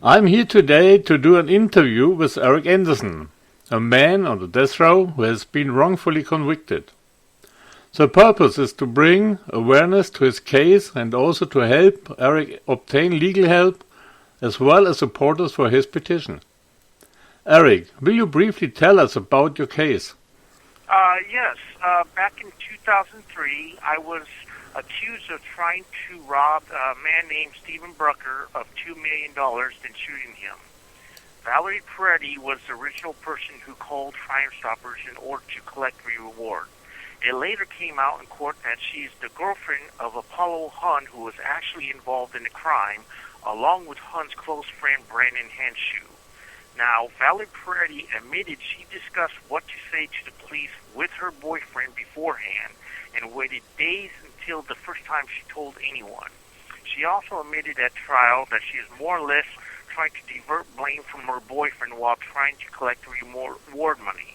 I'm here today to do an interview with Eric Anderson, a man on the death row who has been wrongfully convicted. The purpose is to bring awareness to his case and also to help Eric obtain legal help as well as supporters for his petition. Eric, will you briefly tell us about your case? Yes. Back in 2003, I was accused of trying to rob a man named Stephen Brucker of $2 million and shooting him. Valerie Peretti was the original person who called Crime Stoppers in order to collect a reward. It later came out in court that she's the girlfriend of Apollo Hun, who was actually involved in the crime, along with Hun's close friend Brandon Hanshu. Now, Valerie Peretti admitted she discussed what to say to the police with her boyfriend beforehand and waited days until the first time she told anyone. She also admitted at trial that she is more or less trying to divert blame from her boyfriend while trying to collect reward money.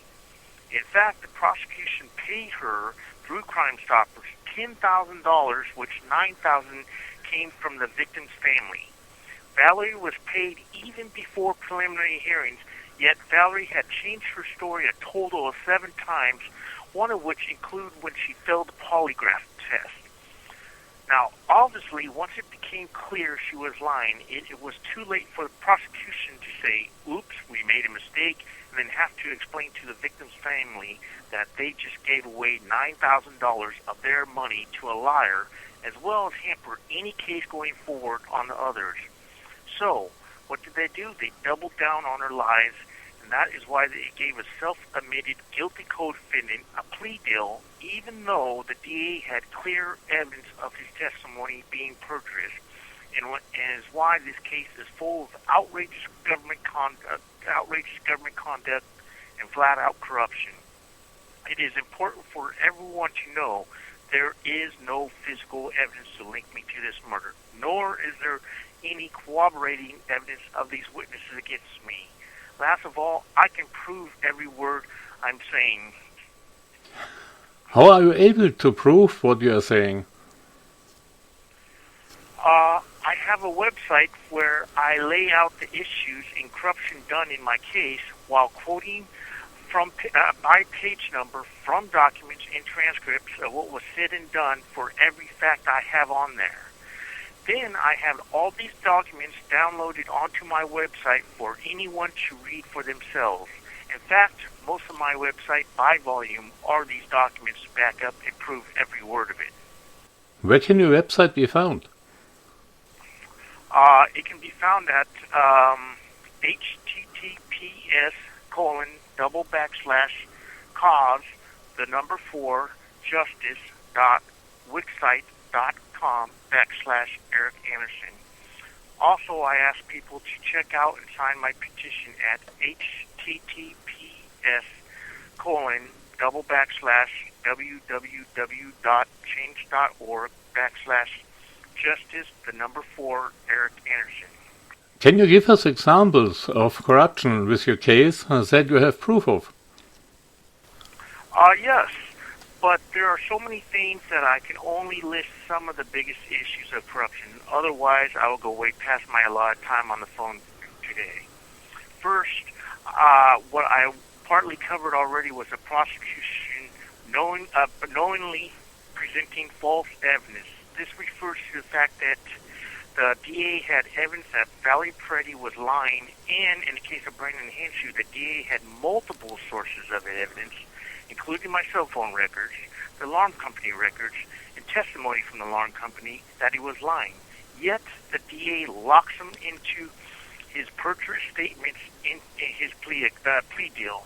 In fact, the prosecution paid her through Crime Stoppers $10,000, which $9,000 came from the victim's family. Valerie was paid even before preliminary hearings, yet Valerie had changed her story a total of 7 times, one of which included when she failed the polygraph test. Now, obviously, once it became clear she was lying, it was too late for the prosecution to say, oops, we made a mistake, and then have to explain to the victim's family that they just gave away $9,000 of their money to a liar, as well as hamper any case going forward on the others. So, what did they do? They doubled down on her lies, and that is why they gave a self-admitted guilty co-defendant a plea deal, even though the DA had clear evidence of his testimony being perjured, and is why this case is full of outrageous government conduct, and flat-out corruption. It is important for everyone to know there is no physical evidence to link me to this murder, nor is there any corroborating evidence of these witnesses against me. Last of all, I can prove every word I'm saying. How are you able to prove what you are saying? I have a website where I lay out the issues and corruption done in my case while quoting from by page number from documents and transcripts of what was said and done for every fact I have on there. Then I have all these documents downloaded onto my website for anyone to read for themselves. In fact, most of my website by volume are these documents to back up and prove every word of it. Where can your website be found? It can be found at https://cause4justice.wixsite.com/Eric Anderson. Also, I ask people to check out and sign my petition at https://www.change.org/justice4Eric Anderson. Can you give us examples of corruption with your case that you have proof of? Yes, but there are so many things that I can only list some of the biggest issues of corruption. Otherwise, I will go way past my allotted time on the phone today. First, what I partly covered already was the prosecution knowingly presenting false evidence. This refers to the fact that the DA had evidence that Valerie Peretti was lying, and in the case of Brandon Hanshu, the DA had multiple sources of evidence, including my cell phone records, the alarm company records, and testimony from the alarm company that he was lying. Yet the DA locks him into his perjury statements in his plea deal.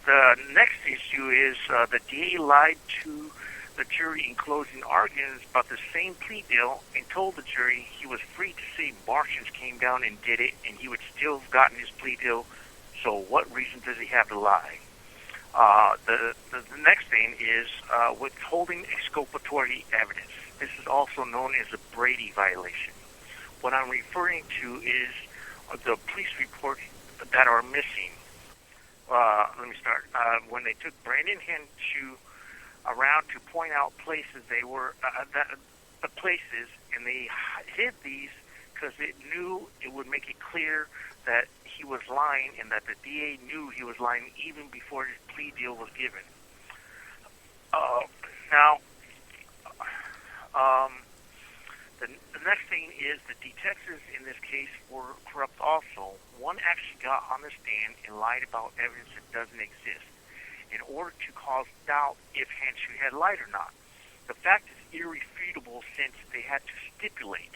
The next issue is the DA lied to the jury in closing arguments about the same plea deal and told the jury he was free to say Martians came down and did it and he would still have gotten his plea deal, so what reason does he have to lie? The next thing is withholding exculpatory evidence. This is also known as a Brady violation. What I'm referring to is the police reports that are missing. Let me start. When they took Brandon Hanshu around to point out places they were, the places, and they hid these because it knew it would make it clear that he was lying and that the DA knew he was lying even before his plea deal was given. Now, the next thing is the detectives in this case were corrupt also. One actually got on the stand and lied about evidence that doesn't exist in order to cause doubt if Hanshu had lied or not. The fact is irrefutable since they had to stipulate.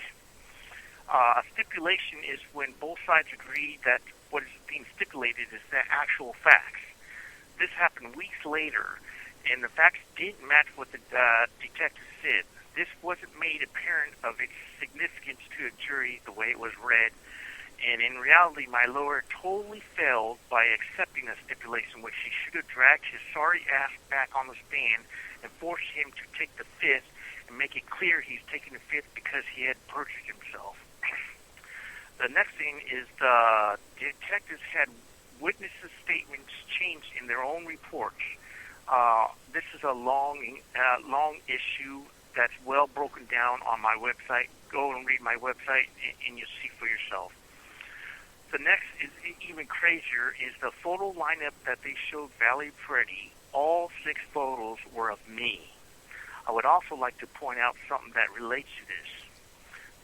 A stipulation is when both sides agree that what is being stipulated is the actual facts. This happened weeks later, and the facts didn't match what the detective said. This wasn't made apparent of its significance to a jury the way it was read, and in reality, my lawyer totally failed by accepting a stipulation which he should have dragged his sorry ass back on the stand and forced him to take the fifth and make it clear he's taking the fifth because he had perjured himself. The next thing is the detectives had witnesses' statements changed in their own reports. This is a long issue that's well broken down on my website. Go and read my website and you'll see for yourself. The next is even crazier is the photo lineup that they showed Valerie Preddy. All 6 photos were of me. I would also like to point out something that relates to this.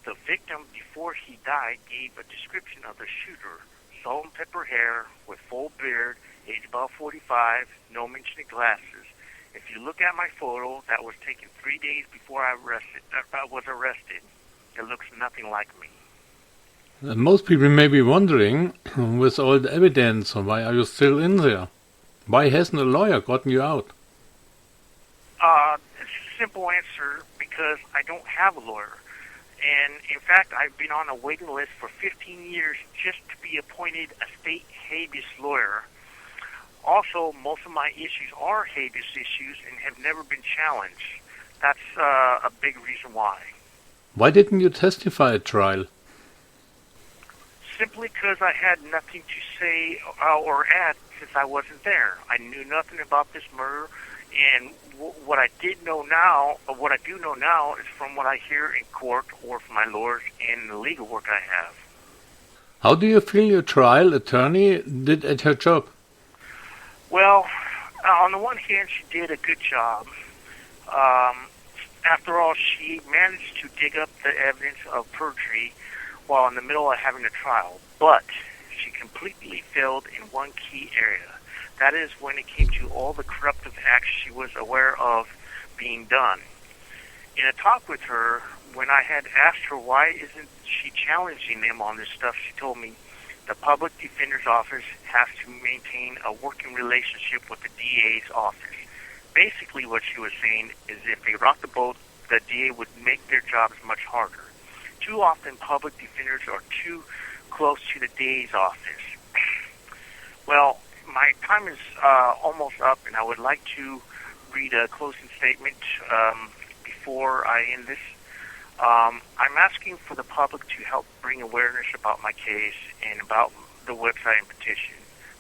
The victim, before he died, gave a description of the shooter. Salt and pepper hair, with full beard, age about 45, no mention of glasses. If you look at my photo, that was taken 3 days before I was arrested. It looks nothing like me. Most people may be wondering, with all the evidence, why are you still in there? Why hasn't a lawyer gotten you out? It's a simple answer, because I don't have a lawyer. And in fact, I've been on a waiting list for 15 years just to be appointed a state habeas lawyer. Also, most of my issues are habeas issues and have never been challenged. That's a big reason why. Why didn't you testify at trial? Simply because I had nothing to say or add since I wasn't there. I knew nothing about this murder, and what I do know now is from what I hear in court or from my lawyers and the legal work I have. How do you feel your trial attorney did at her job? Well, on the one hand, she did a good job. After all, she managed to dig up the evidence of perjury while in the middle of having a trial. But she completely failed in one key area. That is when it came to all the corruptive acts she was aware of being done. In a talk with her, when I had asked her why isn't she challenging them on this stuff, she told me the public defender's office has to maintain a working relationship with the DA's office. Basically what she was saying is if they rock the boat, the DA would make their jobs much harder. Too often public defenders are too close to the DA's office. Well, my time is almost up, and I would like to read a closing statement before I end this. I'm asking for the public to help bring awareness about my case and about the website and petition.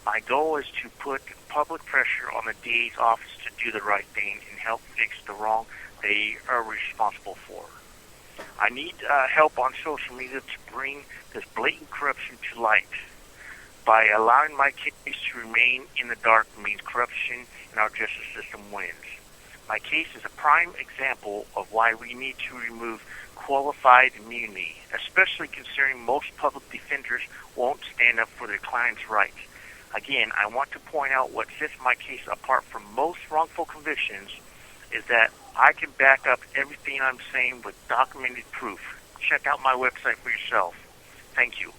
My goal is to put public pressure on the DA's office to do the right thing and help fix the wrong they are responsible for. I need help on social media to bring this blatant corruption to light. By allowing my case to remain in the dark means corruption in our justice system wins. My case is a prime example of why we need to remove qualified immunity, especially considering most public defenders won't stand up for their clients' rights. Again, I want to point out what sets my case apart from most wrongful convictions is that I can back up everything I'm saying with documented proof. Check out my website for yourself. Thank you.